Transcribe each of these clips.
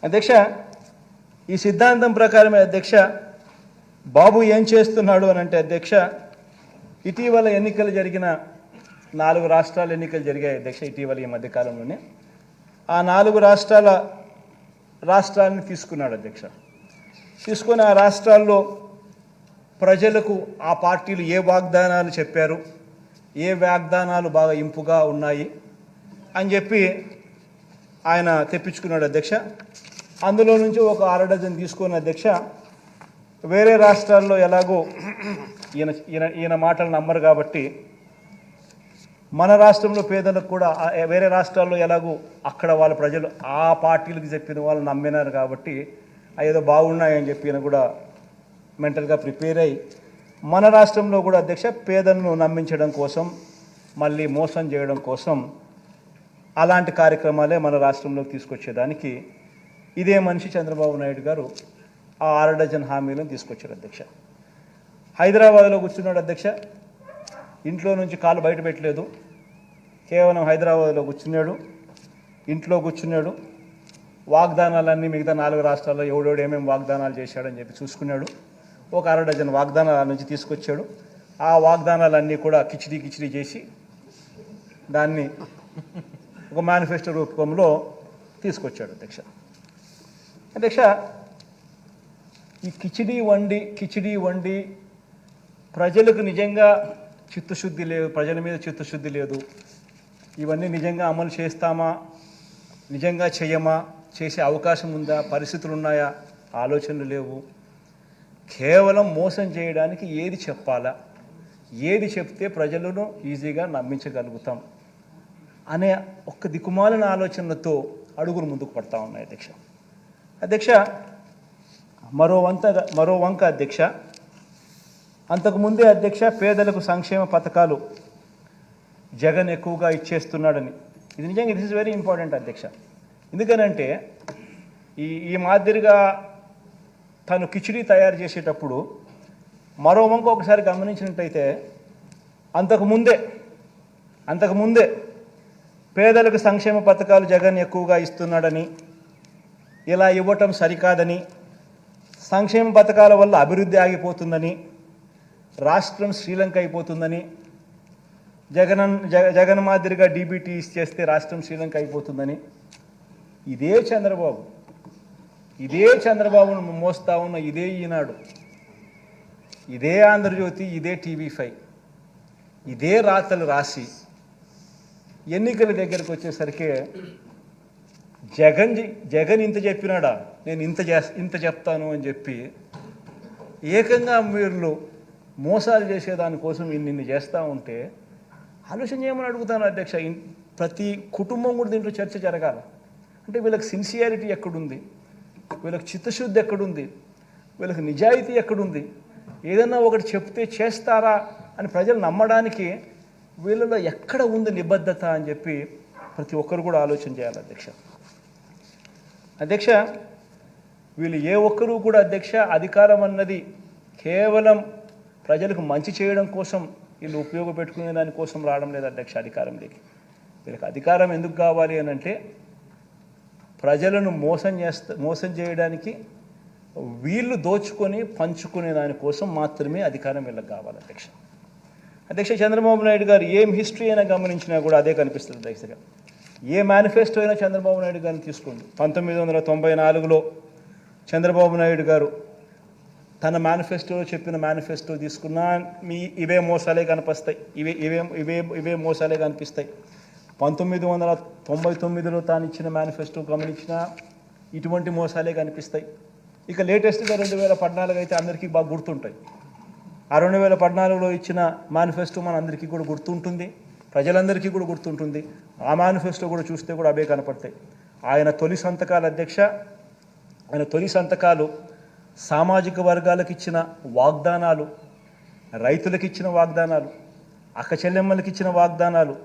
అధ్యక్ష, ఈ సిద్ధాంతం ప్రకారమే అధ్యక్ష బాబు ఏం చేస్తున్నాడు అని అంటే అధ్యక్ష, ఇటీవల ఎన్నికలు జరిగిన 4 రాష్ట్రాల ఎన్నికలు జరిగాయి అధ్యక్ష. ఇటీవల ఈ మధ్యకాలంలోనే ఆ 4 రాష్ట్రాలను తీసుకున్నాడు అధ్యక్ష. తీసుకుని ఆ రాష్ట్రాల్లో ప్రజలకు ఆ పార్టీలు ఏ వాగ్దానాలు చెప్పారు, ఏ వాగ్దానాలు బాగా ఇంపుగా ఉన్నాయి అని చెప్పి ఆయన తెప్పించుకున్నాడు అధ్యక్ష. అందులో నుంచి ఒక 6 డజన్ తీసుకున్న అధ్యక్ష. వేరే రాష్ట్రాల్లో ఎలాగో ఈయన మాటలు నమ్మరు కాబట్టి మన రాష్ట్రంలో పేదలకు కూడా వేరే రాష్ట్రాల్లో ఎలాగో అక్కడ వాళ్ళ ప్రజలు ఆ పార్టీలకు చెప్పిన వాళ్ళు నమ్మినారు కాబట్టి ఏదో బాగున్నాయని చెప్పి ఈయన కూడా మెంటల్గా ప్రిపేర్ అయ్యి మన రాష్ట్రంలో కూడా అధ్యక్ష పేదలను నమ్మించడం కోసం, మళ్ళీ మోసం చేయడం కోసం అలాంటి కార్యక్రమాలే మన రాష్ట్రంలోకి తీసుకొచ్చేదానికి ఇదే మనిషి చంద్రబాబు నాయుడు గారు ఆ 6 డజన్ హామీలను తీసుకొచ్చారు అధ్యక్ష. హైదరాబాద్లో కూర్చున్నాడు అధ్యక్ష. ఇంట్లో నుంచి కాలు బయట పెట్టలేదు. కేవలం హైదరాబాద్లో కూర్చున్నాడు, ఇంట్లో కూర్చున్నాడు. వాగ్దానాలన్నీ మిగతా 4 రాష్ట్రాల్లో ఎవడోడు ఏమేమి వాగ్దానాలు చేశాడని చెప్పి చూసుకున్నాడు. ఒక 6 డజన్ వాగ్దానాల నుంచి తీసుకొచ్చాడు. ఆ వాగ్దానాలన్నీ కూడా కిచిడి చేసి దాన్ని ఒక మేనిఫెస్టో రూపంలో తీసుకొచ్చాడు అధ్యక్ష. అధ్యక్ష, ఈ కిచిడి వండి ప్రజలకు నిజంగా చిత్తశుద్ధి లేదు, ప్రజల మీద చిత్తశుద్ధి లేదు. ఇవన్నీ నిజంగా అమలు చేస్తామా, నిజంగా చేయమా, చేసే అవకాశం ఉందా, పరిస్థితులు ఉన్నాయా, ఆలోచనలు లేవు. కేవలం మోసం చేయడానికి ఏది చెప్పాలా, ఏది చెప్తే ప్రజలను ఈజీగా నమ్మించగలుగుతాం అనే ఒక్క దిక్కుమాలిన ఆలోచనలతో అడుగులు ముందుకు పడతా ఉన్నాయి అధ్యక్ష. అధ్యక్ష, మరో వంక అధ్యక్ష, అంతకుముందే అధ్యక్ష పేదలకు సంక్షేమ పథకాలు జగన్ ఎక్కువగా ఇచ్చేస్తున్నాడని. ఇది నిజంగా ఇట్ ఈస్ వెరీ ఇంపార్టెంట్ అధ్యక్ష. ఎందుకనంటే ఈ మాదిరిగా తను కిచిడి తయారు చేసేటప్పుడు మరో వంక ఒకసారి గమనించినట్టయితే అంతకుముందే పేదలకు సంక్షేమ పథకాలు జగన్ ఎక్కువగా ఇస్తున్నాడని, ఇలా ఇవ్వటం సరికాదని, సంక్షేమ పథకాల వల్ల అభివృద్ధి ఆగిపోతుందని, రాష్ట్రం శ్రీలంక అయిపోతుందని, జగన్ మాదిరిగా డీబీటీ ఇచ్చేస్తే రాష్ట్రం శ్రీలంక అయిపోతుందని ఇదే చంద్రబాబును మోస్తా ఉన్న ఇదే ఈనాడు, ఇదే ఆంధ్రజ్యోతి, ఇదే టీవీ5 ఇదే రాతలు రాసి ఎన్నికల దగ్గరకు వచ్చేసరికి జగన్ ఇంత చెప్పినాడా, నేను ఇంత చెప్తాను అని చెప్పి ఏకంగా మీరు మోసాలు చేసేదానికోసం ఇన్ని చేస్తూ ఉంటే ఆలోచన చేయమని అడుగుతాను అధ్యక్ష. ప్రతి కుటుంబం కూడా దీంట్లో చర్చ జరగాల. అంటే వీళ్ళకి సిన్సియారిటీ ఎక్కడుంది, వీళ్ళకి చిత్తశుద్ధి ఎక్కడుంది, వీళ్ళకి నిజాయితీ ఎక్కడుంది, ఏదన్నా ఒకటి చెప్తే చేస్తారా అని ప్రజలు నమ్మడానికి వీళ్ళలో ఎక్కడ ఉంది నిబద్ధత అని చెప్పి ప్రతి ఒక్కరు కూడా ఆలోచన చేయాలి అధ్యక్ష. వీళ్ళు ఏ ఒక్కరూ కూడా అధ్యక్ష అధికారం అన్నది కేవలం ప్రజలకు మంచి చేయడం కోసం వీళ్ళు ఉపయోగపెట్టుకునే దానికోసం రావడం లేదు అధ్యక్ష అధికారంలోకి. వీళ్ళకి అధికారం ఎందుకు కావాలి అని అంటే ప్రజలను మోసం చేయడానికి, వీళ్ళు దోచుకొని పంచుకునే దానికోసం మాత్రమే అధికారం వీళ్ళకి కావాలి అధ్యక్ష. చంద్రబాబు నాయుడు గారు ఏం హిస్టరీ అయినా గమనించినా కూడా అదే కనిపిస్తుంది అధ్యక్షగా. ఏ మేనిఫెస్టో అయినా చంద్రబాబు నాయుడు గారిని తీసుకోండి. 1994లో చంద్రబాబు నాయుడు గారు తన మేనిఫెస్టోలో చెప్పిన మేనిఫెస్టో తీసుకున్నా ఇవే మోసాలే కనిపిస్తాయి. ఇవే మోసాలే కనిపిస్తాయి. 1999లో తాను ఇచ్చిన మేనిఫెస్టో గమనించినా ఇటువంటి మోసాలే కనిపిస్తాయి. ఇక లేటెస్ట్గా 2014 అయితే అందరికీ బాగా గుర్తుంటాయి. ఆ 2014లో ఇచ్చిన మేనిఫెస్టో మన అందరికీ కూడా గుర్తుంటుంది, ప్రజలందరికీ కూడా గుర్తుంటుంది. ఆ మేనిఫెస్టో కూడా చూస్తే కూడా అవే కనపడతాయి. ఆయన తొలి సంతకాలు అధ్యక్ష, ఆయన తొలి సంతకాలు సామాజిక వర్గాలకు ఇచ్చిన వాగ్దానాలు, రైతులకు ఇచ్చిన వాగ్దానాలు, అక్క చెల్లెమ్మలకు ఇచ్చిన వాగ్దానాలు,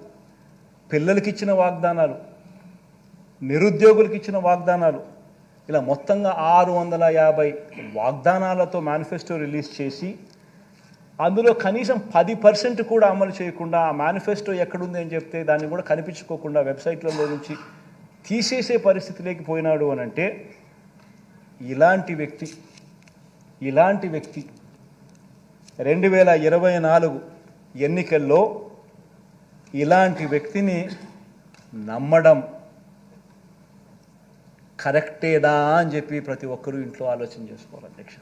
పిల్లలకి ఇచ్చిన వాగ్దానాలు, నిరుద్యోగులకు ఇచ్చిన వాగ్దానాలు, ఇలా మొత్తంగా 650 వాగ్దానాలతో మేనిఫెస్టో రిలీజ్ చేసి అందులో కనీసం 10% కూడా అమలు చేయకుండా ఆ మేనిఫెస్టో ఎక్కడుంది అని చెప్తే దాన్ని కూడా కనిపించుకోకుండా వెబ్సైట్లలో నుంచి తీసేసే పరిస్థితిలోకి పోయినాడు అని అంటే ఇలాంటి వ్యక్తి 2024 ఎన్నికల్లో ఇలాంటి వ్యక్తిని నమ్మడం కరెక్టేనా అని చెప్పి ప్రతి ఒక్కరూ ఇంట్లో ఆలోచన చేసుకోవాలి అధ్యక్ష.